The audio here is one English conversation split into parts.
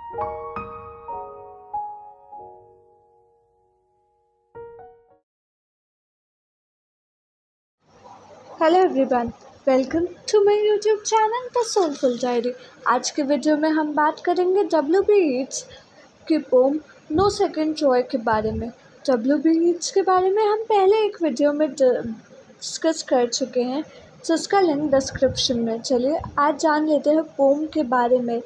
Hello everyone, welcome to my YouTube channel the soulful diary. आज के video में हम बात करेंगे W.B. ईट्स की पोम नो सेकंड जॉय के बारे में। W.B. ईट्स के बारे में हम पहले एक वीडियो में डिस्कस कर चुके हैं, जिसका लिंक डिस्क्रिप्शन में। चलिए आज जान लेते हैं पोम के बारे में।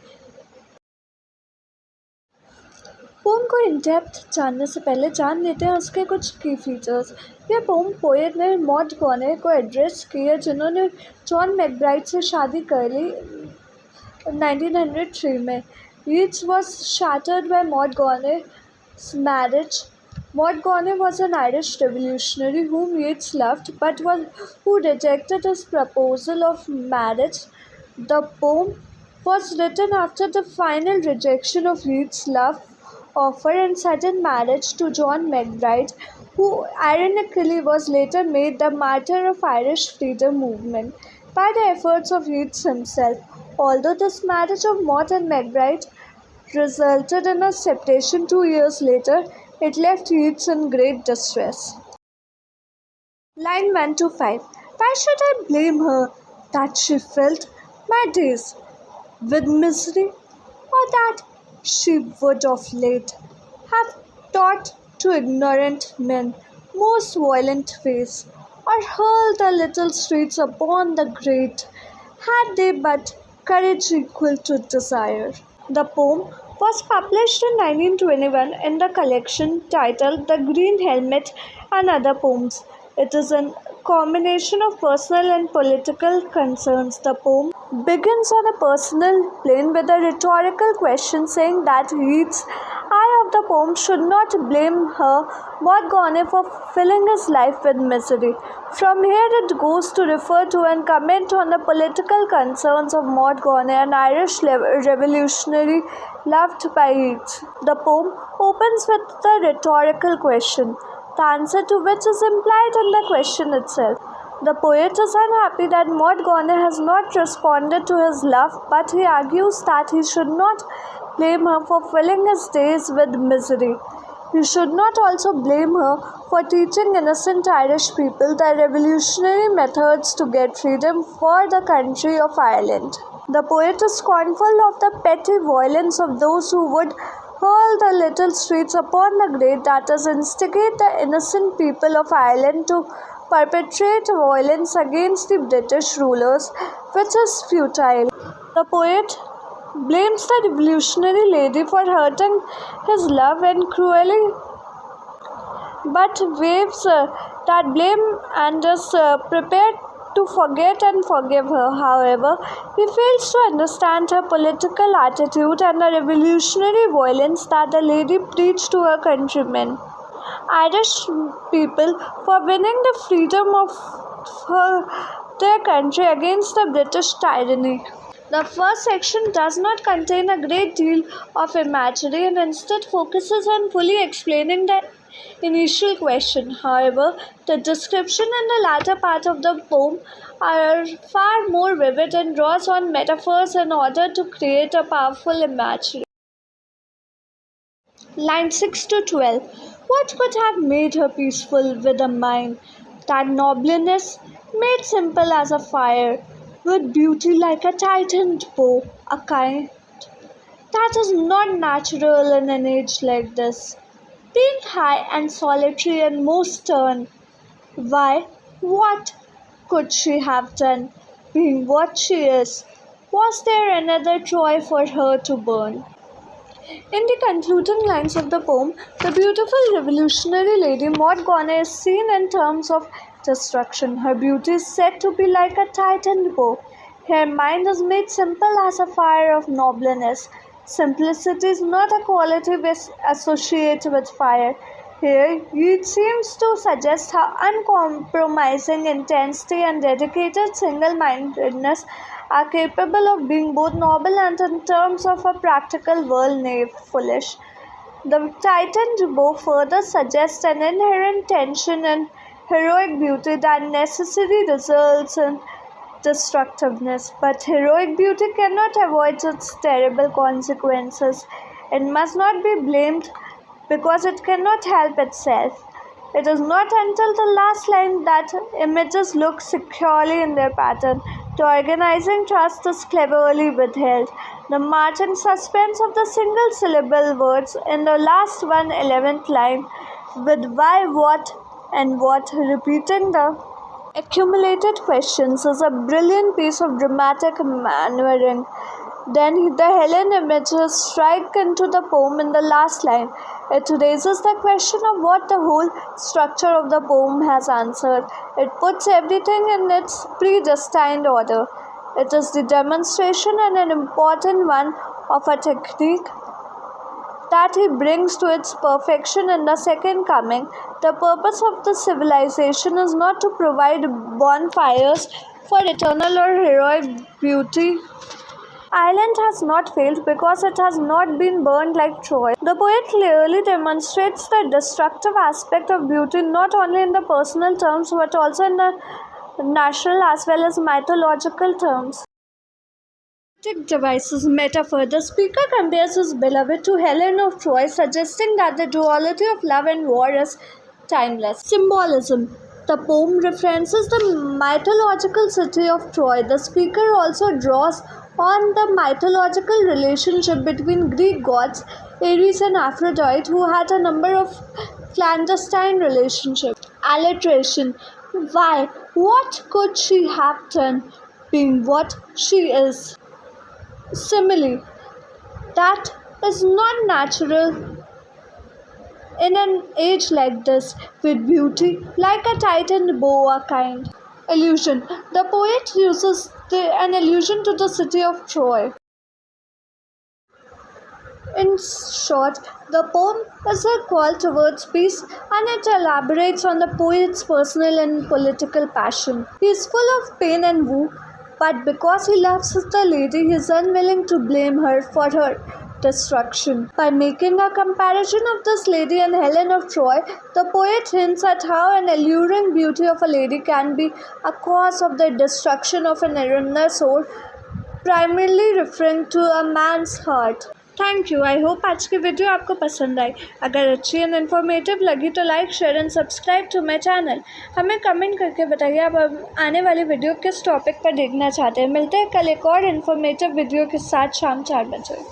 पोम को इन डेप्थ जानने से पहले जान लेते हैं उसके कुछ की फीचर्स। यह पोम पोएट ने मॉड गॉने को एड्रेस की है, जिन्होंने जॉन मैकब्राइड से शादी कर ली 1903 में। Yeats was shattered by Maud Gonne's marriage. Maud Gonne was an Irish revolutionary whom Yeats loved, but who rejected his proposal of marriage. The poem was written after the final rejection of Yeats' love offer and sudden marriage to John McBride, who ironically was later made the martyr of Irish freedom movement by the efforts of Yeats himself. Although this marriage of Maud and McBride resulted in a separation 2 years later, it left Yeats in great distress. Line 1 to 5. Why should I blame her that she filled my days with misery, or that she would of late have taught to ignorant men most violent ways, or hurled the little streets upon the great, had they but courage equal to desire? The poem was published in 1921 in the collection titled The Green Helmet and Other Poems. It is a combination of personal and political concerns. The poem begins on a personal plane with a rhetorical question saying that Yeats' eye of the poem should not blame her, Maud Gonne, for filling his life with misery. From here it goes to refer to and comment on the political concerns of Maud Gonne, an Irish revolutionary loved by Yeats. The poem opens with the rhetorical question, the answer to which is implied in the question itself. The poet is unhappy that Maud Gonne has not responded to his love, but he argues that he should not blame her for filling his days with misery. He should not also blame her for teaching innocent Irish people the revolutionary methods to get freedom for the country of Ireland. The poet is scornful of the petty violence of those who would hurl the little streets upon the great, that is, instigate the innocent people of Ireland to perpetrate violence against the British rulers, which is futile. The poet blames the revolutionary lady for hurting his love and cruelly, but waives that blame and is prepared to forget and forgive her. However, he fails to understand her political attitude and the revolutionary violence that the lady preached to her countrymen, Irish people, for winning the freedom of their country against the British tyranny. The first section does not contain a great deal of imagery and instead focuses on fully explaining the initial question. However, the description in the latter part of the poem are far more vivid and draws on metaphors in order to create a powerful imagery. Line 6 to 12. What could have made her peaceful with a mind that nobleness made simple as a fire, with beauty like a tightened bow, a kind that is not natural in an age like this? Being high and solitary and most stern, why, what could she have done? Being what she is, was there another Troy for her to burn? In the concluding lines of the poem, the beautiful revolutionary lady Maud Gonne is seen in terms of destruction. Her beauty is said to be like a tightened bow. Her mind is made simple as a fire of nobleness. Simplicity is not a quality associated with fire. Here, Yeats seems to suggest how uncompromising intensity and dedicated single-mindedness are capable of being both noble and, in terms of a practical world, foolish. The tightened bow further suggests an inherent tension and heroic beauty that necessarily results in destructiveness, but heroic beauty cannot avoid its terrible consequences. It must not be blamed because it cannot help itself. It is not until the last line that images look securely in their pattern. The organizing trust is cleverly withheld. The marching suspense of the single syllable words in the last 1/11th line, with why, what, and what repeating the accumulated questions, is a brilliant piece of dramatic maneuvering. Then the Helen images strike into the poem in the last line. It raises the question of what the whole structure of the poem has answered. It puts everything in its predestined order. It is the demonstration, and an important one, of a technique that he brings to its perfection in the second coming. The purpose of the civilization is not to provide bonfires for eternal or heroic beauty. Ireland has not failed because it has not been burned like Troy. The poet clearly demonstrates the destructive aspect of beauty not only in the personal terms but also in the national as well as mythological terms. Devices metaphor. The speaker compares his beloved to Helen of Troy, suggesting that the duality of love and war is timeless. Symbolism. The poem references the mythological city of Troy. The speaker also draws on the mythological relationship between Greek gods Ares and Aphrodite, who had a number of clandestine relationships. Alliteration. Why? What could she have done, being what she is? Simile. That is not natural in an age like this, with beauty like a tightened boa kind. Allusion. The poet uses an allusion to the city of Troy. In short, the poem is a call towards peace, and it elaborates on the poet's personal and political passion. He is full of pain and woe, but because he loves the lady, he is unwilling to blame her for her destruction. By making a comparison of this lady and Helen of Troy, the poet hints at how an alluring beauty of a lady can be a cause of the destruction of an inner soul, primarily referring to a man's heart. Thank you. I hope आज की video आपको पसंद आई। अगर अच्छी and informative लगी तो like share and subscribe to my channel. हमें comment करके बताइए आप आने वाली वीडियो किस टॉपिक पर देखना चाहते हैं। मिलते हैं कल एक और इन्फॉर्मेटिव वीडियो के साथ शाम 4 बजे।